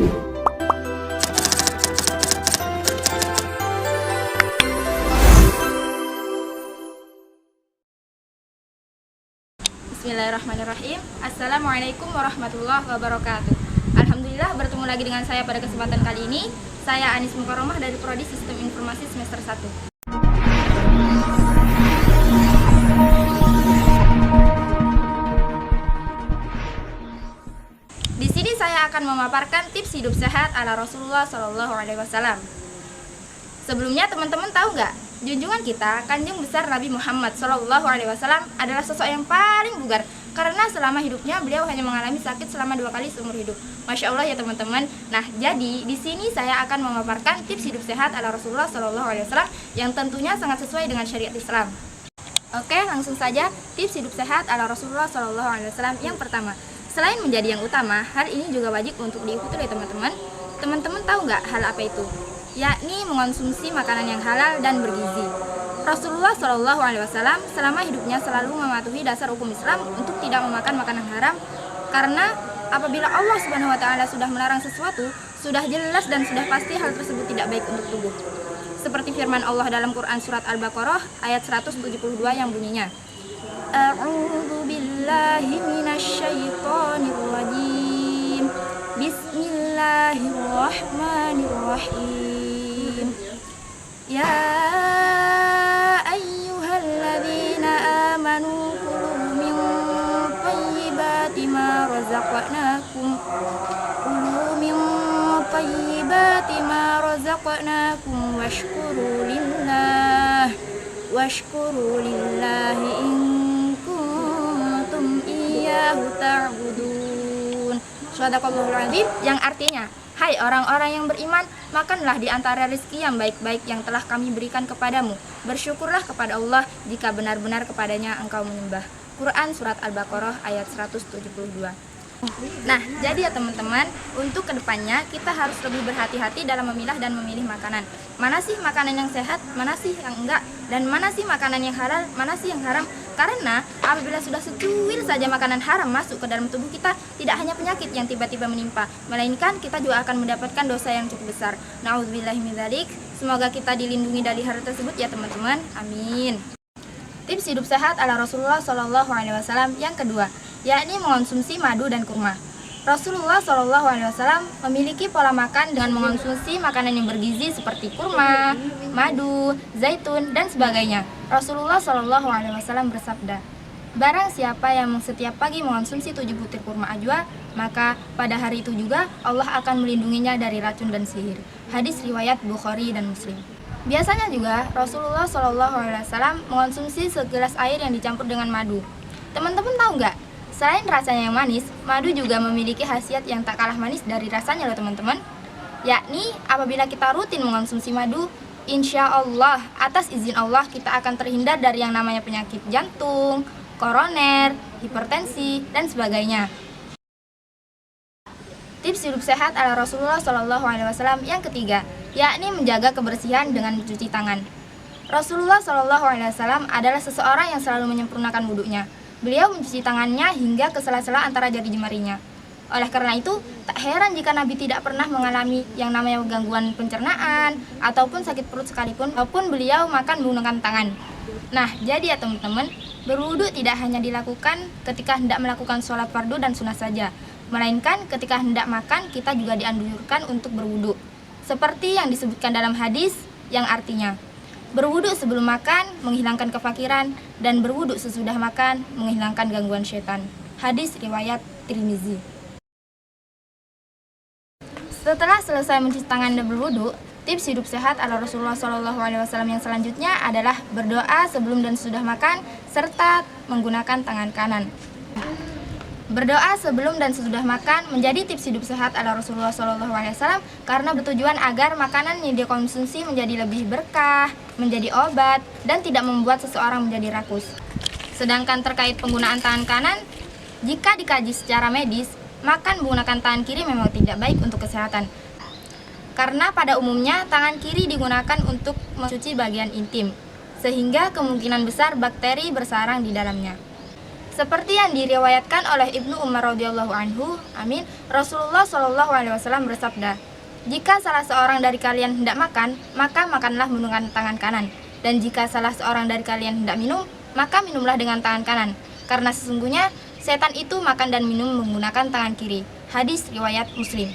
Bismillahirrahmanirrahim. Assalamualaikum warahmatullahi wabarakatuh. Alhamdulillah bertemu lagi dengan saya pada kesempatan kali ini. Saya Anis Mukarramah dari Prodi Sistem Informasi semester 1. Di sini saya akan memaparkan tips hidup sehat ala Rasulullah SAW. Sebelumnya teman-teman tahu nggak? Junjungan kita, Kanjeng Besar Nabi Muhammad SAW adalah sosok yang paling bugar karena selama hidupnya beliau hanya mengalami sakit selama 2 kali seumur hidup. Masya Allah ya teman-teman. Nah, jadi di sini saya akan memaparkan tips hidup sehat ala Rasulullah SAW yang tentunya sangat sesuai dengan syariat Islam. Oke, langsung saja tips hidup sehat ala Rasulullah SAW. Yang pertama, selain menjadi yang utama, hal ini juga wajib untuk diikuti oleh teman-teman. Teman-teman tahu nggak hal apa itu? Yakni mengonsumsi makanan yang halal dan bergizi. Rasulullah SAW selama hidupnya selalu mematuhi dasar hukum Islam untuk tidak memakan makanan haram, karena apabila Allah Subhanahu Wa Taala sudah melarang sesuatu, sudah jelas dan sudah pasti hal tersebut tidak baik untuk tubuh. Seperti firman Allah dalam Quran surat Al-Baqarah ayat 172 yang bunyinya, A'udzu billahi minasyaitonir rajim. Bismillahirrahmanirrahim. Ya ayyuhalladzina amanu kulu min thayyibati ma razaqnakum washkuru lillahi in kuntum iyyahu ta'budun. Shadaqallahul adzim, yang artinya, hai orang-orang yang beriman, makanlah di antara rezeki yang baik-baik yang telah kami berikan kepadamu. Bersyukurlah kepada Allah jika benar-benar kepadanya engkau menyembah. Quran Surat Al-Baqarah ayat 172. Nah, jadi ya teman-teman, untuk kedepannya kita harus lebih berhati-hati dalam memilah dan memilih makanan. Mana sih makanan yang sehat, mana sih yang enggak, dan mana sih makanan yang halal, mana sih yang haram. Karena apabila sudah secuil saja makanan haram masuk ke dalam tubuh kita, tidak hanya penyakit yang tiba-tiba menimpa, melainkan kita juga akan mendapatkan dosa yang cukup besar. Na'udzubillahi min dzalik. Semoga kita dilindungi dari hal tersebut ya teman-teman. Amin. Tips hidup sehat ala Rasulullah SAW yang kedua, yakni mengonsumsi madu dan kurma. Rasulullah SAW memiliki pola makan dengan mengonsumsi makanan yang bergizi seperti kurma, madu, zaitun, dan sebagainya. Rasulullah SAW bersabda, barang siapa yang setiap pagi mengonsumsi 7 butir kurma ajwa, maka pada hari itu juga Allah akan melindunginya dari racun dan sihir. Hadis riwayat Bukhari dan Muslim. Biasanya juga Rasulullah SAW mengonsumsi segelas air yang dicampur dengan madu. Teman-teman tahu nggak? Selain rasanya yang manis, madu juga memiliki khasiat yang tak kalah manis dari rasanya loh teman-teman. Yakni apabila kita rutin mengonsumsi madu, insya Allah atas izin Allah kita akan terhindar dari yang namanya penyakit jantung, koroner, hipertensi, dan sebagainya. Tips hidup sehat ala Rasulullah SAW yang ketiga, yakni menjaga kebersihan dengan mencuci tangan. Rasulullah SAW adalah seseorang yang selalu menyempurnakan wudhunya. Beliau mencuci tangannya hingga ke sela-sela antara jari jemarinya. Oleh karena itu, tak heran jika Nabi tidak pernah mengalami yang namanya gangguan pencernaan ataupun sakit perut sekalipun, maupun beliau makan menggunakan tangan. Nah, jadi ya teman-teman, berwudu tidak hanya dilakukan ketika hendak melakukan sholat fardu dan sunnah saja, melainkan ketika hendak makan kita juga dianjurkan untuk berwudu. Seperti yang disebutkan dalam hadis yang artinya, berwudu sebelum makan menghilangkan kefakiran, dan berwudu sesudah makan menghilangkan gangguan syaitan. Hadis riwayat Tirmizi. Setelah selesai mencuci tangan dan berwudu, tips hidup sehat ala Rasulullah SAW yang selanjutnya adalah berdoa sebelum dan sesudah makan serta menggunakan tangan kanan. Berdoa sebelum dan sesudah makan menjadi tips hidup sehat ala Rasulullah SAW karena bertujuan agar makanan yang dikonsumsi menjadi lebih berkah, menjadi obat, dan tidak membuat seseorang menjadi rakus. Sedangkan terkait penggunaan tangan kanan, jika dikaji secara medis, makan menggunakan tangan kiri memang tidak baik untuk kesehatan. Karena pada umumnya tangan kiri digunakan untuk mencuci bagian intim, sehingga kemungkinan besar bakteri bersarang di dalamnya. Seperti yang diriwayatkan oleh Ibnu Umar radhiyallahu anhu, amin, Rasulullah shallallahu alaihi wasallam bersabda, "Jika salah seorang dari kalian hendak makan, maka makanlah menggunakan tangan kanan. Dan jika salah seorang dari kalian hendak minum, maka minumlah dengan tangan kanan. Karena sesungguhnya setan itu makan dan minum menggunakan tangan kiri." Hadis riwayat Muslim.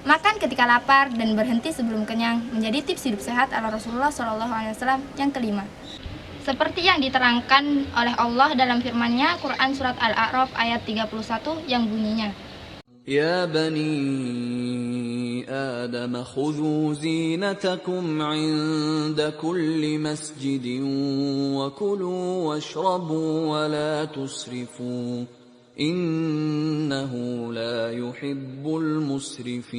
Makan ketika lapar dan berhenti sebelum kenyang menjadi tips hidup sehat ala Rasulullah SAW yang kelima. Seperti yang diterangkan oleh Allah dalam firman-Nya Quran Surat Al-A'raf ayat 31 yang bunyinya, Ya bani Adam khudhu zinatakum 'inda kulli masjidin wa kulu washrabu wa la tusrifu innahu la yuhibbul musrifin.